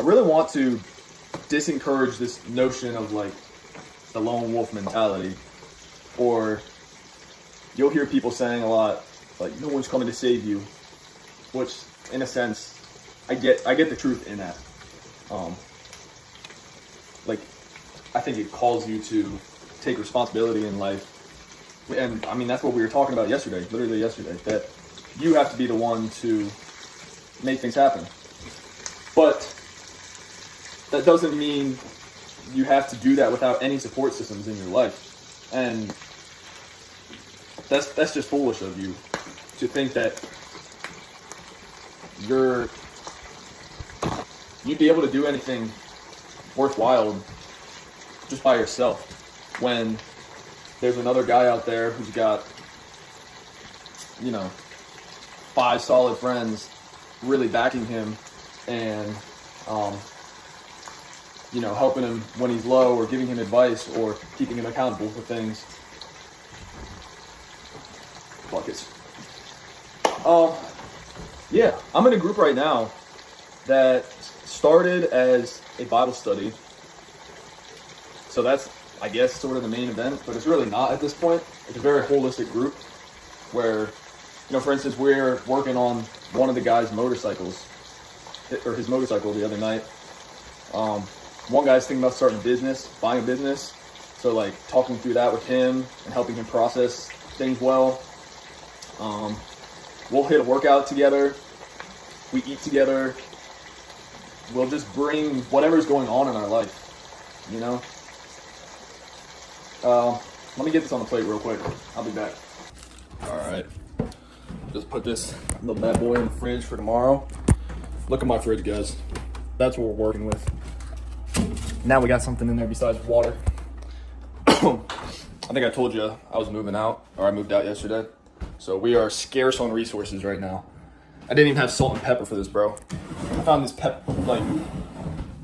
really want to disencourage this notion of like the lone wolf mentality, or you'll hear people saying a lot like no one's coming to save you, which in a sense I get the truth in that. Like I think it calls you to take responsibility in life, and I mean that's what we were talking about literally yesterday, that you have to be the one to make things happen. But that doesn't mean you have to do that without any support systems in your life. And that's just foolish of you to think that you'd be able to do anything worthwhile just by yourself, when there's another guy out there who's got, 5 solid friends really backing him and helping him when he's low, or giving him advice, or keeping him accountable for things. Buckets. Yeah, I'm in a group right now that started as a Bible study. So that's, I guess, sort of the main event, but it's really not at this point. It's a very holistic group where, for instance, we're working on one of the guy's motorcycles, or his motorcycle the other night. One guy's thinking about starting a business, buying a business. So like talking through that with him and helping him process things well. We'll hit a workout together. We eat together. We'll just bring whatever's going on in our life, Let me get this on the plate real quick. I'll be back. All right. Just put this little bad boy in the fridge for tomorrow. Look at my fridge, guys. That's what we're working with. Now we got something in there besides water. I think I told you I was moving out, or I moved out yesterday. So we are scarce on resources right now. I didn't even have salt and pepper for this, bro. I found this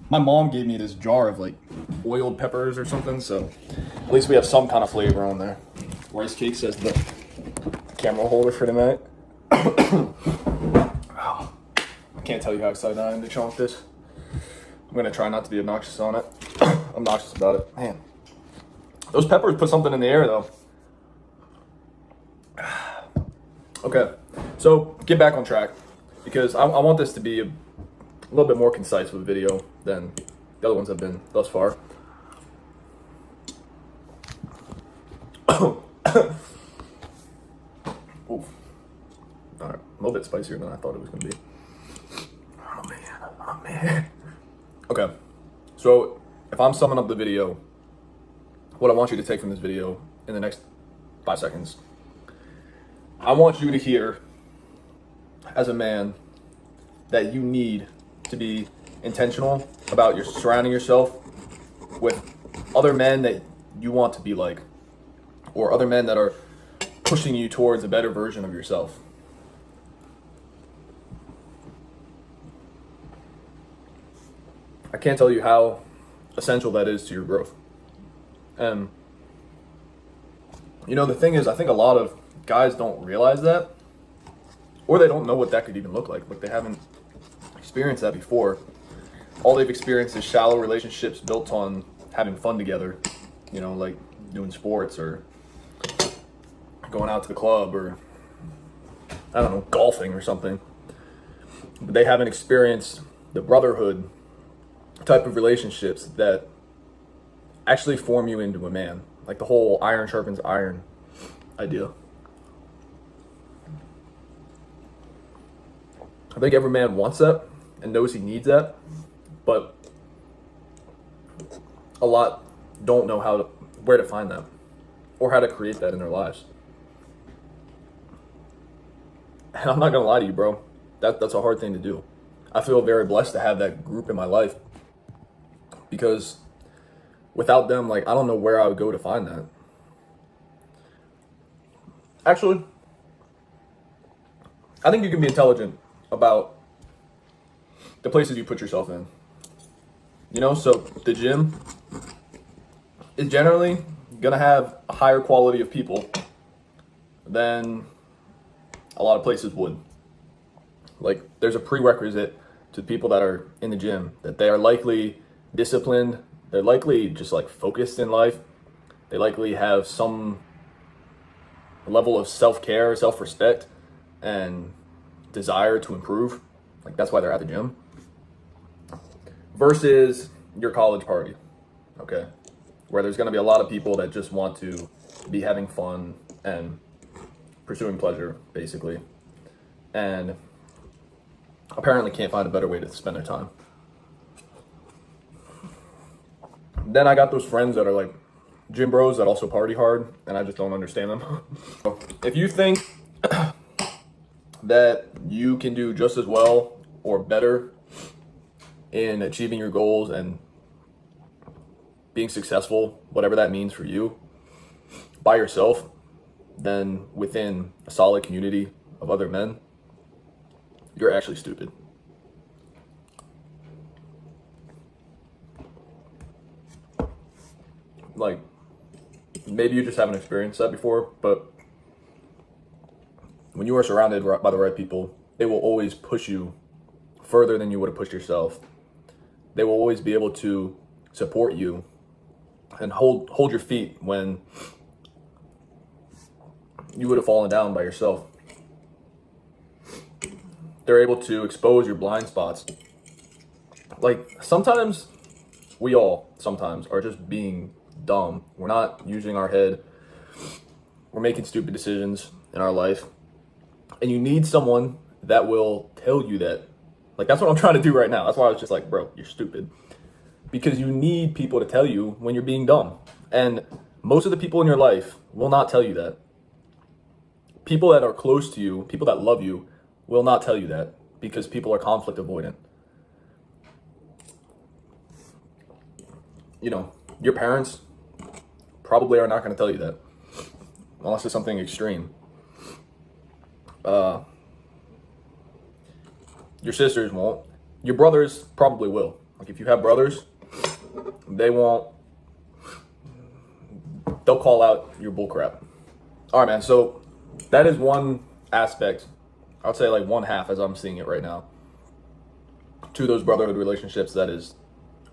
my mom gave me this jar of oiled peppers or something, so at least we have some kind of flavor on there. Rice cake says the camera holder for tonight. Oh, I can't tell you how excited I am to chomp this. I'm gonna try not to be obnoxious on it. Obnoxious about it. Man. Those peppers put something in the air though. Okay, so get back on track, because I want this to be a little bit more concise with video than the other ones have been thus far. Ooh. All right, a little bit spicier than I thought it was gonna be. Oh man. Okay, so if I'm summing up the video, what I want you to take from this video in the next 5 seconds, I want you to hear, as a man, that you need to be intentional about surrounding yourself with other men that you want to be like, or other men that are pushing you towards a better version of yourself. I can't tell you how essential that is to your growth. And the thing is, I think a lot of guys don't realize that, or they don't know what that could even look like. Like they haven't experienced that before. All they've experienced is shallow relationships built on having fun together, like doing sports or going out to the club, or I don't know, golfing or something. But they haven't experienced the brotherhood type of relationships that actually form you into a man, like the whole iron sharpens iron idea. I think every man wants that and knows he needs that, but a lot don't know where to find that or how to create that in their lives. And I'm not gonna lie to you, bro, that's a hard thing to do. I feel very blessed to have that group in my life, because without them, I don't know where I would go to find that. Actually, I think you can be intelligent about the places you put yourself in. So the gym is generally gonna have a higher quality of people than a lot of places would. There's a prerequisite to the people that are in the gym that they are likely disciplined, they're likely just like focused in life, they likely have some level of self-care, self-respect, and desire to improve. Like that's why they're at the gym. Versus your college party, okay? Where there's gonna be a lot of people that just want to be having fun and pursuing pleasure, basically. And apparently can't find a better way to spend their time. Then I got those friends that are like gym bros that also party hard, and I just don't understand them. If you think that you can do just as well or better in achieving your goals and being successful, whatever that means for you, by yourself, than within a solid community of other men, you're actually stupid. Like, maybe you just haven't experienced that before, but when you are surrounded by the right people, they will always push you further than you would have pushed yourself. They will always be able to support you and hold your feet when you would have fallen down by yourself. They're able to expose your blind spots. Like, sometimes we all sometimes are just being dumb. We're not using our head. We're making stupid decisions in our life. And you need someone that will tell you that. Like, that's what I'm trying to do right now. That's why I was just like, bro, you're stupid. Because you need people to tell you when you're being dumb. And most of the people in your life will not tell you that. People that are close to you, people that love you, will not tell you that because people are conflict avoidant. You know, your parents probably are not going to tell you that unless it's something extreme. Your sisters won't. Your brothers probably will. Like, if you have brothers, they won't. They'll call out your bullcrap. All right, man. So that is one aspect. I would say like one half, as I'm seeing it right now, to those brotherhood relationships that is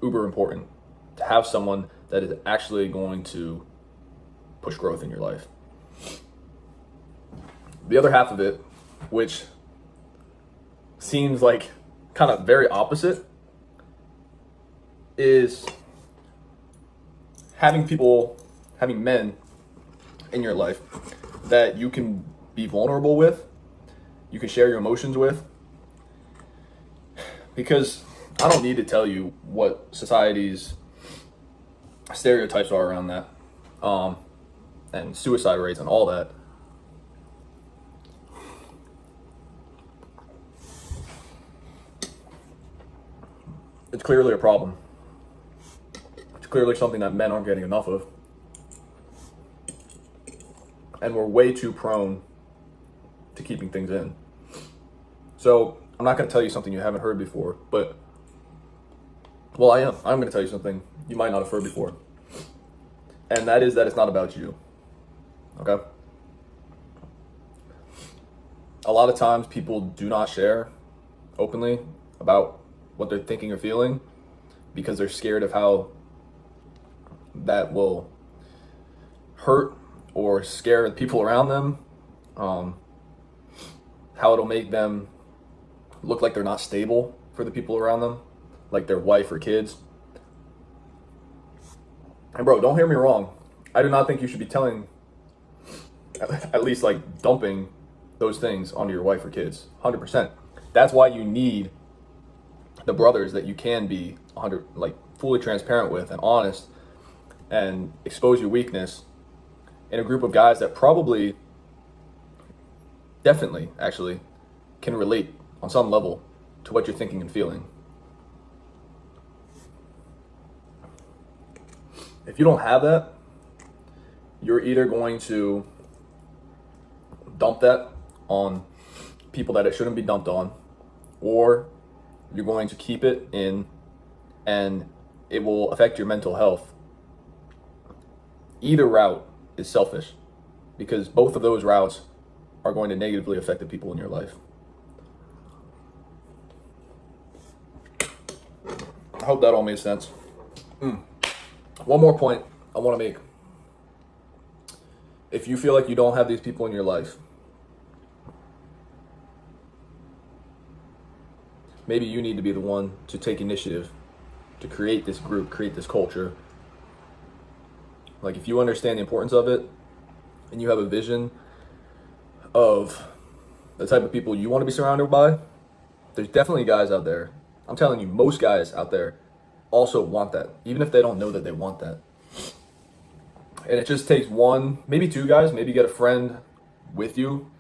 uber important. To have someone that is actually going to push growth in your life. The other half of it, which seems like kind of very opposite, is having men in your life that you can be vulnerable with, you can share your emotions with. Because I don't need to tell you what society's stereotypes are around that, and suicide rates and all that. It's clearly a problem. It's clearly something that men aren't getting enough of. And we're way too prone to keeping things in. So I'm not going to tell you something you haven't heard before, but, well, I am. I'm going to tell you something you might not have heard before. And that is that it's not about you. Okay? A lot of times people do not share openly about what they're thinking or feeling because they're scared of how that will hurt or scare the people around them, how it'll make them look like they're not stable for the people around them, like their wife or kids. And bro, don't hear me wrong. I do not think you should be telling, at least like dumping those things onto your wife or kids, 100%. That's why you need the brothers that you can be 100, like fully transparent with and honest and expose your weakness in a group of guys that probably, definitely actually, can relate on some level to what you're thinking and feeling. If you don't have that, you're either going to dump that on people that it shouldn't be dumped on, or you're going to keep it in and it will affect your mental health. Either route is selfish because both of those routes are going to negatively affect the people in your life. hope that all made sense. One more point I want to make. If you feel like you don't have these people in your life, maybe you need to be the one to take initiative to create this group, create this culture. Like, if you understand the importance of it and you have a vision of the type of people you want to be surrounded by, there's definitely guys out there. I'm telling you, most guys out there also want that, even if they don't know that they want that. And it just takes one, maybe two guys, maybe get a friend with you.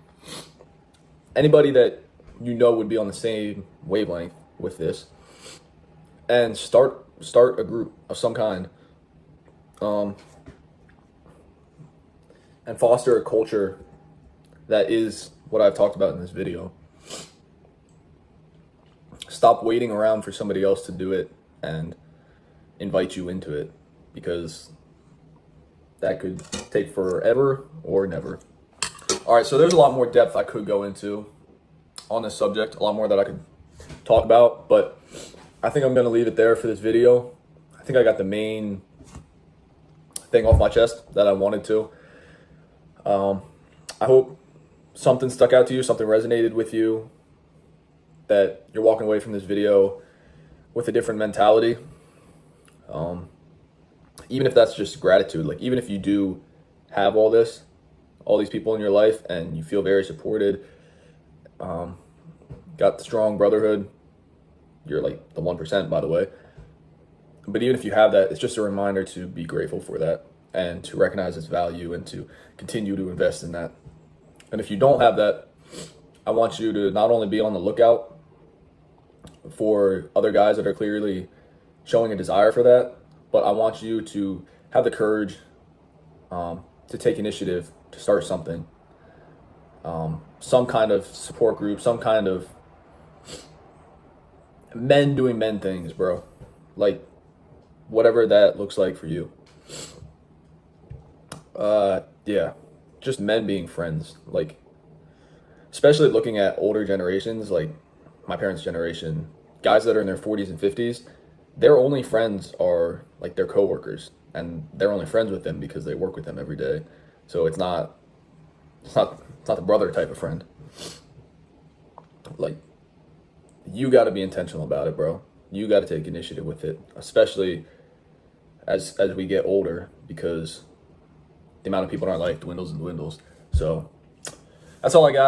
Anybody that you know would be on the same wavelength with this, and start a group of some kind, and foster a culture that is what I've talked about in this video. Stop waiting around for somebody else to do it and invite you into it, because that could take forever or never. All right, so there's a lot more depth I could go into on this subject, a lot more that I could talk about, but I think I'm gonna leave it there for this video. I think I got the main thing off my chest that I wanted to. I hope something stuck out to you, something resonated with you, that you're walking away from this video with a different mentality. Even if that's just gratitude, like even if you do have all these people in your life and you feel very supported, got the strong brotherhood, you're like the 1%, by the way. But even if you have that, it's just a reminder to be grateful for that and to recognize its value and to continue to invest in that. And if you don't have that, I want you to not only be on the lookout for other guys that are clearly showing a desire for that, but I want you to have the courage to take initiative to start something. Some kind of support group, some kind of men doing men things, bro. Like, whatever that looks like for you. Yeah, just men being friends. Like, especially looking at older generations, like my parents' generation, guys that are in their 40s and 50s, their only friends are like their coworkers, and they're only friends with them because they work with them every day. So it's not the brother type of friend. Like, you got to be intentional about it, bro. You got to take initiative with it, especially as we get older, because the amount of people in our life dwindles and dwindles. So that's all I got.